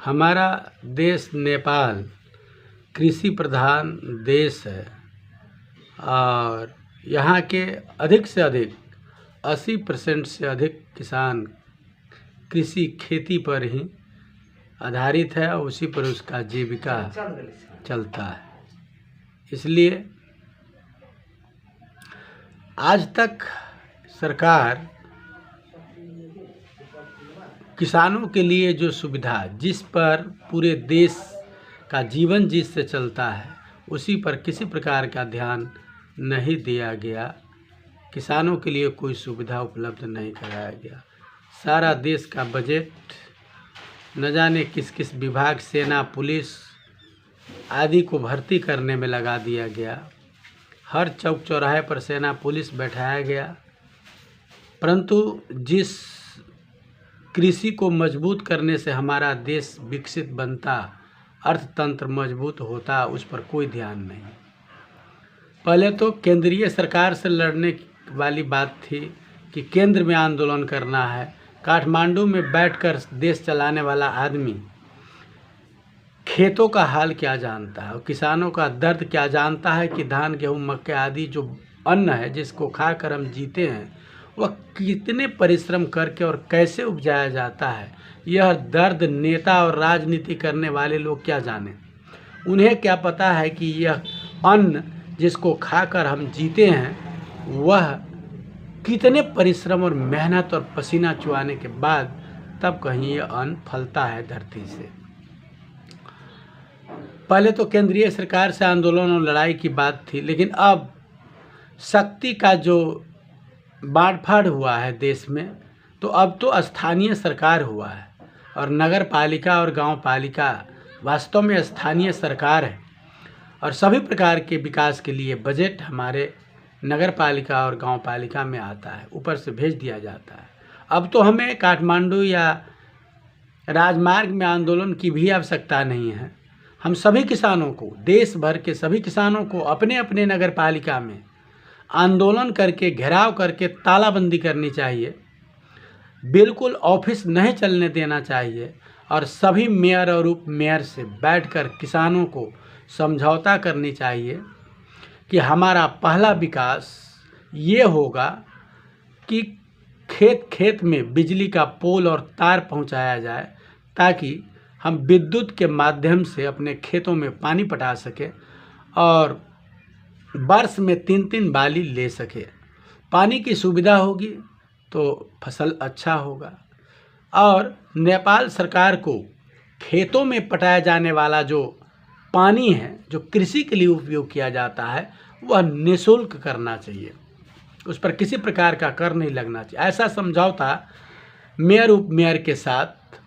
हमारा देश नेपाल कृषि प्रधान देश है और यहाँ के अधिक से अधिक 80% से अधिक किसान कृषि खेती पर ही आधारित है और उसी पर उसका जीविका चलता है। इसलिए आज तक सरकार किसानों के लिए जो सुविधा जिस पर पूरे देश का जीवन जिससे चलता है उसी पर किसी प्रकार का ध्यान नहीं दिया गया। किसानों के लिए कोई सुविधा उपलब्ध नहीं कराया गया। सारा देश का बजट न जाने किस किस विभाग, सेना, पुलिस आदि को भर्ती करने में लगा दिया गया। हर चौक चौराहे पर सेना पुलिस बैठाया गया, परंतु जिस कृषि को मजबूत करने से हमारा देश विकसित बनता, अर्थतंत्र मजबूत होता, उस पर कोई ध्यान नहीं। पहले तो केंद्रीय सरकार से लड़ने वाली बात थी कि केंद्र में आंदोलन करना है। काठमांडू में बैठकर देश चलाने वाला आदमी खेतों का हाल क्या जानता है और किसानों का दर्द क्या जानता है कि धान, गेहूँ, मक्के आदि जो अन्न है जिसको खाकर हम जीते हैं वह कितने परिश्रम करके और कैसे उपजाया जाता है, यह दर्द नेता और राजनीति करने वाले लोग क्या जाने। उन्हें क्या पता है कि यह अन्न जिसको खाकर हम जीते हैं वह कितने परिश्रम और मेहनत और पसीना चुआने के बाद तब कहीं यह अन्न फलता है धरती से। पहले तो केंद्रीय सरकार से आंदोलन और लड़ाई की बात थी, लेकिन अब शक्ति का जो बाँट फाड़ हुआ है देश में, तो अब तो स्थानीय सरकार हुआ है और नगर पालिका और गांव पालिका वास्तव में स्थानीय सरकार है और सभी प्रकार के विकास के लिए बजट हमारे नगर पालिका और गांव पालिका में आता है, ऊपर से भेज दिया जाता है। अब तो हमें काठमांडू या राजमार्ग में आंदोलन की भी आवश्यकता नहीं है। हम सभी किसानों को, देश भर के सभी किसानों को अपने अपने नगर पालिका में आंदोलन करके, घेराव करके तालाबंदी करनी चाहिए। बिल्कुल ऑफिस नहीं चलने देना चाहिए और सभी मेयर और उप मेयर से बैठकर किसानों को समझौता करनी चाहिए कि हमारा पहला विकास ये होगा कि खेत खेत में बिजली का पोल और तार पहुंचाया जाए ताकि हम विद्युत के माध्यम से अपने खेतों में पानी पटा सके और वर्ष में 3-3 बाली ले सके। पानी की सुविधा होगी तो फसल अच्छा होगा। और नेपाल सरकार को खेतों में पटाया जाने वाला जो पानी है, जो कृषि के लिए उपयोग किया जाता है, वह निःशुल्क करना चाहिए। उस पर किसी प्रकार का कर नहीं लगना चाहिए। ऐसा समझौता मेयर उप मेयर के साथ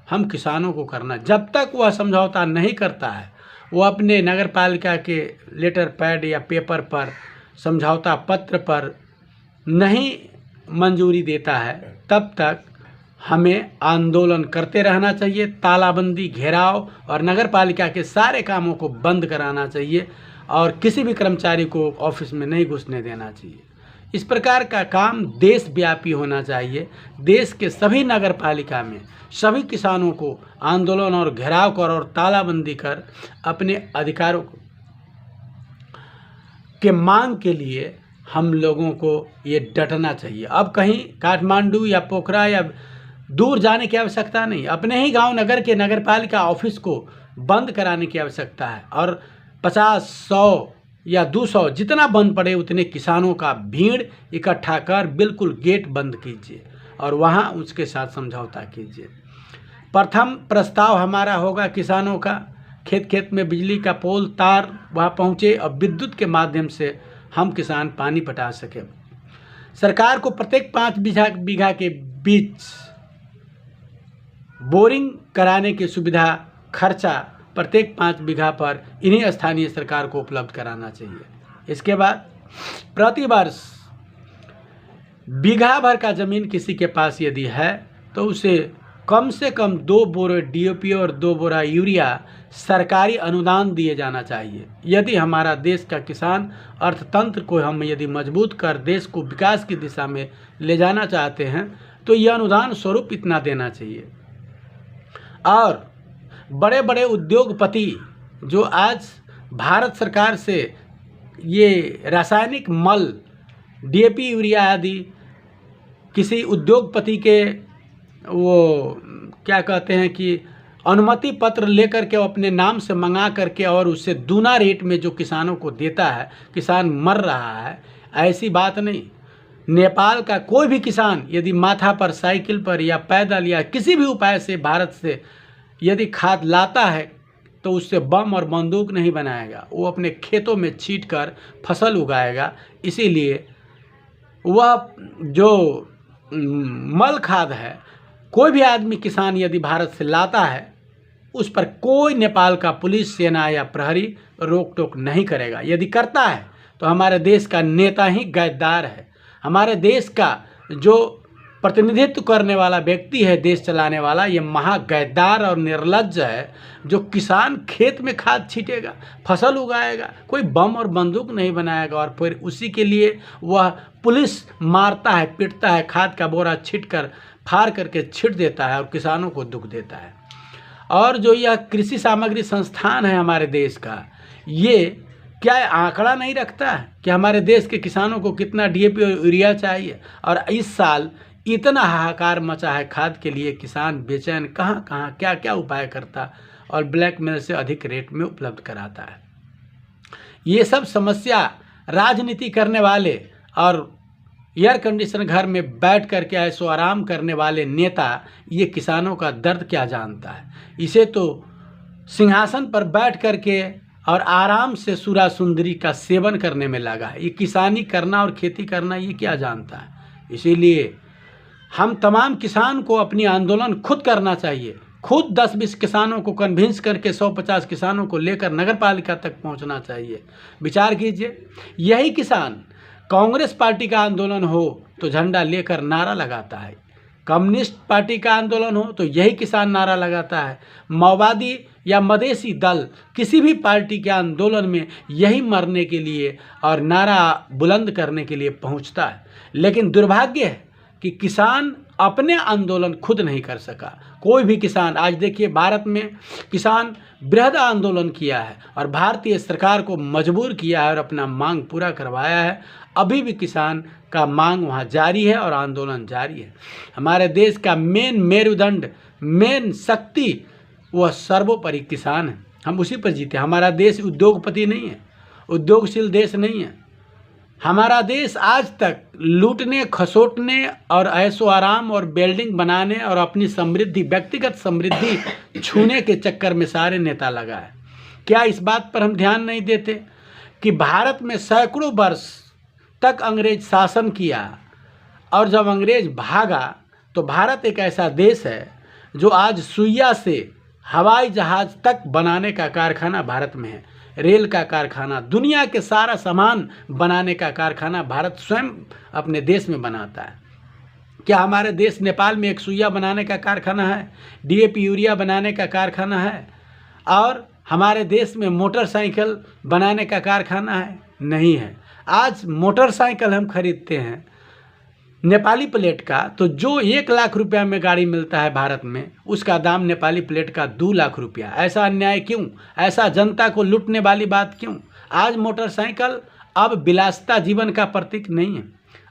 हम किसानों को करना। जब तक वह समझौता नहीं करता है, वो अपने नगर पालिका के लेटर पैड या पेपर पर, समझौता पत्र पर नहीं मंजूरी देता है, तब तक हमें आंदोलन करते रहना चाहिए। तालाबंदी, घेराव और नगर पालिका के सारे कामों को बंद कराना चाहिए और किसी भी कर्मचारी को ऑफिस में नहीं घुसने देना चाहिए। इस प्रकार का काम देशव्यापी होना चाहिए। देश के सभी नगर पालिका में सभी किसानों को आंदोलन और घेराव कर और तालाबंदी कर अपने अधिकारों के मांग के लिए हम लोगों को ये डटना चाहिए। अब कहीं काठमांडू या पोखरा या दूर जाने की आवश्यकता नहीं, अपने ही गांव नगर के नगर पालिका ऑफिस को बंद कराने की आवश्यकता है और 50, 100 या 200 जितना बंद पड़े उतने किसानों का भीड़ इकट्ठा कर बिल्कुल गेट बंद कीजिए और वहाँ उसके साथ समझौता कीजिए। प्रथम प्रस्ताव हमारा होगा किसानों का, खेत खेत में बिजली का पोल तार वहाँ पहुँचे और विद्युत के माध्यम से हम किसान पानी पटा सकें। सरकार को प्रत्येक 5 बीघा के बीच बोरिंग कराने की सुविधा, खर्चा प्रत्येक 5 बीघा पर इन्हीं स्थानीय सरकार को उपलब्ध कराना चाहिए। इसके बाद प्रति वर्ष बीघा भर का जमीन किसी के पास यदि है तो उसे कम से कम 2 बोरे DAP और 2 बोरा यूरिया सरकारी अनुदान दिए जाना चाहिए। यदि हमारा देश का किसान अर्थतंत्र को हम यदि मजबूत कर देश को विकास की दिशा में ले जाना चाहते हैं तो यह अनुदान स्वरूप इतना देना चाहिए। और बड़े बड़े उद्योगपति जो आज भारत सरकार से ये रासायनिक मल डीएपी यूरिया आदि किसी उद्योगपति के वो क्या कहते हैं कि अनुमति पत्र लेकर के अपने नाम से मंगा करके और उससे दूना रेट में जो किसानों को देता है, किसान मर रहा है। ऐसी बात नहीं। नेपाल का कोई भी किसान यदि माथा पर, साइकिल पर या पैदल या किसी भी उपाय से भारत से यदि खाद लाता है तो उससे बम और बंदूक नहीं बनाएगा, वो अपने खेतों में छींट कर फसल उगाएगा। इसीलिए वह जो मल खाद है, कोई भी आदमी किसान यदि भारत से लाता है उस पर कोई नेपाल का पुलिस, सेना या प्रहरी रोक टोक नहीं करेगा। यदि करता है तो हमारे देश का नेता ही गद्दार है। हमारे देश का जो प्रतिनिधित्व करने वाला व्यक्ति है, देश चलाने वाला, ये महागद्दार और निर्लज्ज है, जो किसान खेत में खाद छींटेगा, फसल उगाएगा, कोई बम और बंदूक नहीं बनाएगा और फिर उसी के लिए वह पुलिस मारता है, पीटता है, खाद का बोरा छींट कर फाड़ करके छींट देता है और किसानों को दुख देता है। और जो यह कृषि सामग्री संस्थान है हमारे देश का, ये क्या आंकड़ा नहीं रखता है कि हमारे देश के किसानों को कितना डीएपी और यूरिया चाहिए? और इस साल इतना हाहाकार मचा है खाद के लिए, किसान बेचैन कहाँ कहाँ क्या क्या उपाय करता और ब्लैक मेल से अधिक रेट में उपलब्ध कराता है। ये सब समस्या राजनीति करने वाले और एयर कंडीशन घर में बैठ करके ऐसो आराम करने वाले नेता ये किसानों का दर्द क्या जानता है? इसे तो सिंहासन पर बैठ करके और आराम से सुरा सुंदरी का सेवन करने में लगा है। ये किसानी करना और खेती करना ये क्या जानता है? इसीलिए हम तमाम किसान को अपनी आंदोलन खुद करना चाहिए। खुद 10-20 किसानों को कन्विंस करके 150 किसानों को लेकर नगर पालिका तक पहुंचना चाहिए। विचार कीजिए, यही किसान कांग्रेस पार्टी का आंदोलन हो तो झंडा लेकर नारा लगाता है, कम्युनिस्ट पार्टी का आंदोलन हो तो यही किसान नारा लगाता है, माओवादी या मधेसी दल किसी भी पार्टी के आंदोलन में यही मरने के लिए और नारा बुलंद करने के लिए पहुंचता है। लेकिन दुर्भाग्य है कि किसान अपने आंदोलन खुद नहीं कर सका। कोई भी किसान, आज देखिए भारत में किसान बृहद आंदोलन किया है और भारतीय सरकार को मजबूर किया है और अपना मांग पूरा करवाया है। अभी भी किसान का मांग वहाँ जारी है और आंदोलन जारी है। हमारे देश का मेन मेरुदंड, मेन शक्ति वह सर्वोपरि किसान है। हम उसी पर जीते। हमारा देश उद्योगपति नहीं है, उद्योगशील देश नहीं है। हमारा देश आज तक लूटने, खसोटने और ऐशो आराम और बिल्डिंग बनाने और अपनी समृद्धि, व्यक्तिगत समृद्धि छूने के चक्कर में सारे नेता लगा है। क्या इस बात पर हम ध्यान नहीं देते कि भारत में सैकड़ों वर्ष तक अंग्रेज शासन किया और जब अंग्रेज भागा तो भारत एक ऐसा देश है जो आज सुइया से हवाई जहाज तक बनाने का कारखाना भारत में है, रेल का कारखाना, दुनिया के सारा सामान बनाने का कारखाना भारत स्वयं अपने देश में बनाता है। क्या हमारे देश नेपाल में एक सुइया बनाने का कारखाना है, डीएपी यूरिया बनाने का कारखाना है? और हमारे देश में मोटरसाइकिल बनाने का कारखाना है? नहीं है। आज मोटरसाइकिल हम खरीदते हैं नेपाली प्लेट का, तो जो 1 लाख रुपया में गाड़ी मिलता है भारत में, उसका दाम नेपाली प्लेट का 2 लाख रुपया। ऐसा अन्याय क्यों? ऐसा जनता को लूटने वाली बात क्यों? आज मोटरसाइकिल अब विलासिता जीवन का प्रतीक नहीं है,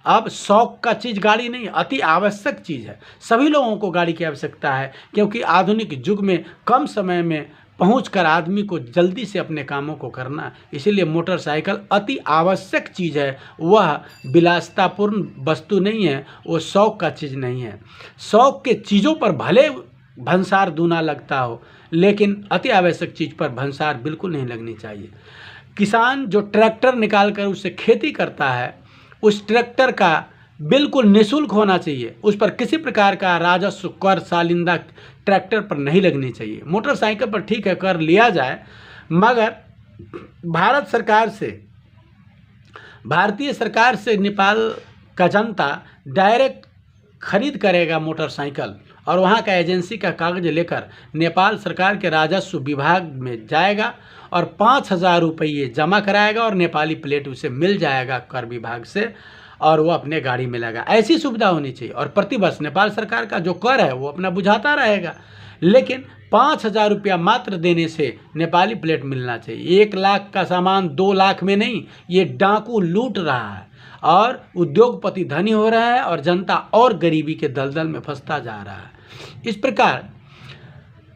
अब शौक का चीज़ गाड़ी नहीं, अति आवश्यक चीज़ है। सभी लोगों को गाड़ी की आवश्यकता है, क्योंकि आधुनिक युग में कम समय में पहुंचकर आदमी को जल्दी से अपने कामों को करना, इसीलिए मोटरसाइकिल अति आवश्यक चीज़ है। वह विलासितापूर्ण वस्तु नहीं है, वो शौक का चीज़ नहीं है। शौक के चीज़ों पर भले भंसार दूना लगता हो, लेकिन अति आवश्यक चीज़ पर भंसार बिल्कुल नहीं लगनी चाहिए। किसान जो ट्रैक्टर निकाल कर उससे खेती करता है, उस ट्रैक्टर का बिल्कुल निःशुल्क होना चाहिए। उस पर किसी प्रकार का राजस्व, कर, सालिंदा ट्रैक्टर पर नहीं लगनी चाहिए। मोटरसाइकिल पर ठीक है कर लिया जाए, मगर भारतीय सरकार से नेपाल का जनता डायरेक्ट खरीद करेगा मोटरसाइकिल और वहाँ का एजेंसी का कागज लेकर नेपाल सरकार के राजस्व विभाग में जाएगा और 5,000 रुपये जमा कराएगा और नेपाली प्लेट उसे मिल जाएगा कर विभाग से, और वो अपने गाड़ी में लगा। ऐसी सुविधा होनी चाहिए। और प्रतिवर्ष नेपाल सरकार का जो कर है वो अपना बुझाता रहेगा। लेकिन 5,000 रुपया मात्र देने से नेपाली प्लेट मिलना चाहिए। 1 लाख का सामान 2 लाख में नहीं, ये डाकू लूट रहा है और उद्योगपति धनी हो रहा है और जनता और गरीबी के दलदल में फंसता जा रहा है। इस प्रकार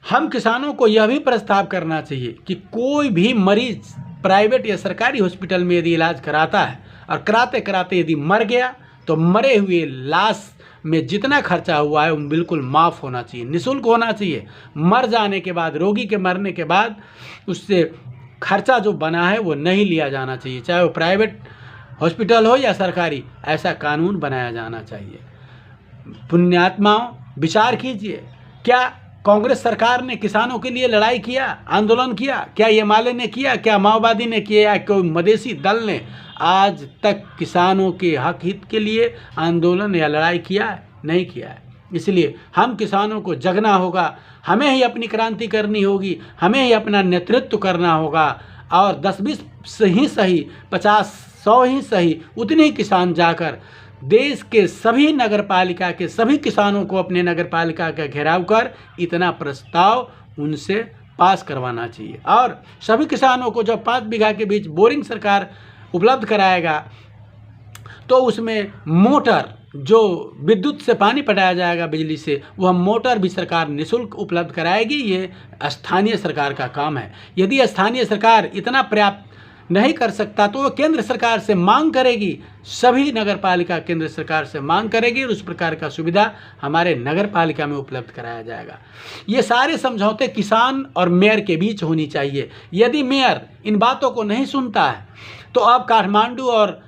हम किसानों को यह भी प्रस्ताव करना चाहिए कि कोई भी मरीज प्राइवेट या सरकारी हॉस्पिटल में यदि इलाज कराता है और कराते कराते यदि मर गया तो मरे हुए लाश में जितना खर्चा हुआ है वो बिल्कुल माफ़ होना चाहिए, निःशुल्क होना चाहिए। मर जाने के बाद, रोगी के मरने के बाद उससे खर्चा जो बना है वो नहीं लिया जाना चाहिए, चाहे वो प्राइवेट हॉस्पिटल हो या सरकारी। ऐसा कानून बनाया जाना चाहिए। पुण्यात्माओं, विचार कीजिए, क्या कांग्रेस सरकार ने किसानों के लिए लड़ाई किया, आंदोलन किया? क्या ये माले ने किया? क्या माओवादी ने किया? या कोई मधेसी दल ने आज तक किसानों के हक हित के लिए आंदोलन या लड़ाई किया है? नहीं किया है। इसलिए हम किसानों को जगना होगा, हमें ही अपनी क्रांति करनी होगी, हमें ही अपना नेतृत्व करना होगा और 10-20 से ही सही, 50-100 ही सही, उतने ही किसान जाकर देश के सभी नगरपालिका के सभी किसानों को अपने नगरपालिका का घेराव कर इतना प्रस्ताव उनसे पास करवाना चाहिए। और सभी किसानों को जब 5 बीघा के बीच बोरिंग सरकार उपलब्ध कराएगा तो उसमें मोटर, जो विद्युत से पानी पटाया जाएगा बिजली से, वह मोटर भी सरकार निःशुल्क उपलब्ध कराएगी। ये स्थानीय सरकार का काम है। यदि स्थानीय सरकार इतना पर्याप्त नहीं कर सकता तो वो केंद्र सरकार से मांग करेगी, सभी नगरपालिका केंद्र सरकार से मांग करेगी और उस प्रकार का सुविधा हमारे नगरपालिका में उपलब्ध कराया जाएगा। ये सारे समझौते किसान और मेयर के बीच होनी चाहिए। यदि मेयर इन बातों को नहीं सुनता है तो अब काठमांडू और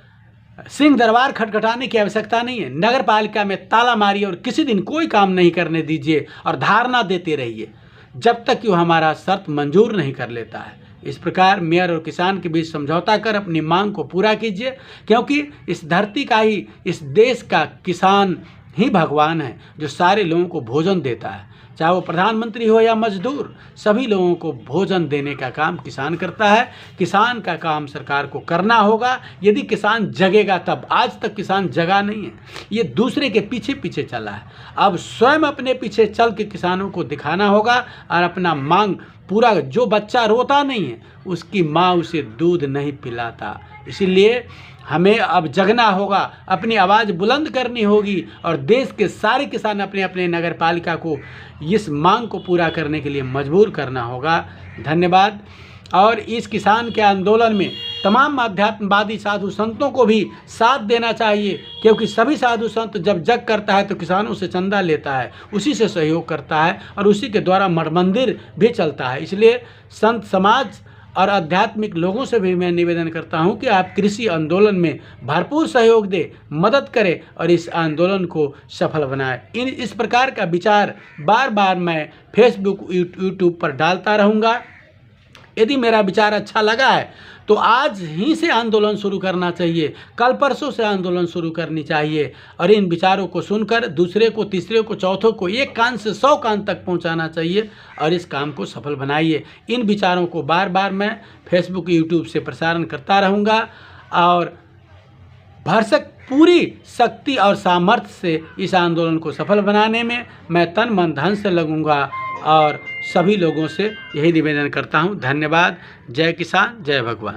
सिंह दरबार खटखटाने की आवश्यकता नहीं है। नगरपालिका में ताला मारिए और किसी दिन कोई काम नहीं करने दीजिए और धारणा देते रहिए जब तक कि वो हमारा शर्त मंजूर नहीं कर लेता है। इस प्रकार मेयर और किसान के बीच समझौता कर अपनी मांग को पूरा कीजिए, क्योंकि इस धरती का ही, इस देश का किसान ही भगवान है जो सारे लोगों को भोजन देता है। चाहे वो प्रधानमंत्री हो या मजदूर, सभी लोगों को भोजन देने का काम किसान करता है। किसान का काम सरकार को करना होगा। यदि किसान जगेगा तब, आज तक किसान जगा नहीं है, ये दूसरे के पीछे पीछे चला है। अब स्वयं अपने पीछे चल के किसानों को दिखाना होगा और अपना मांग पूरा। जो बच्चा रोता नहीं है उसकी माँ उसे दूध नहीं पिलाता। इसीलिए हमें अब जगना होगा, अपनी आवाज़ बुलंद करनी होगी और देश के सारे किसान अपने अपने नगरपालिका को इस मांग को पूरा करने के लिए मजबूर करना होगा। धन्यवाद। और इस किसान के आंदोलन में तमाम आध्यात्मवादी साधु संतों को भी साथ देना चाहिए, क्योंकि सभी साधु संत जब जग करता है तो किसानों से चंदा लेता है, उसी से सहयोग करता है और उसी के द्वारा मठ मंदिर भी चलता है। इसलिए संत समाज और आध्यात्मिक लोगों से भी मैं निवेदन करता हूं कि आप कृषि आंदोलन में भरपूर सहयोग दें, मदद करें और इस आंदोलन को सफल बनाएं। इस प्रकार का विचार बार बार मैं फेसबुक, यूट्यूब पर डालता रहूँगा। यदि मेरा विचार अच्छा लगा है तो आज ही से आंदोलन शुरू करना चाहिए, कल परसों से आंदोलन शुरू करनी चाहिए और इन विचारों को सुनकर दूसरे को, तीसरे को, चौथों को, एक कान से 100 कान तक पहुंचाना चाहिए और इस काम को सफल बनाइए। इन विचारों को बार बार मैं फेसबुक, यूट्यूब से प्रसारण करता रहूँगा और भरसक पूरी शक्ति और सामर्थ्य से इस आंदोलन को सफल बनाने में मैं तन मन धन से लगूंगा और सभी लोगों से यही निवेदन करता हूं। धन्यवाद। जय किसान, जय भगवान।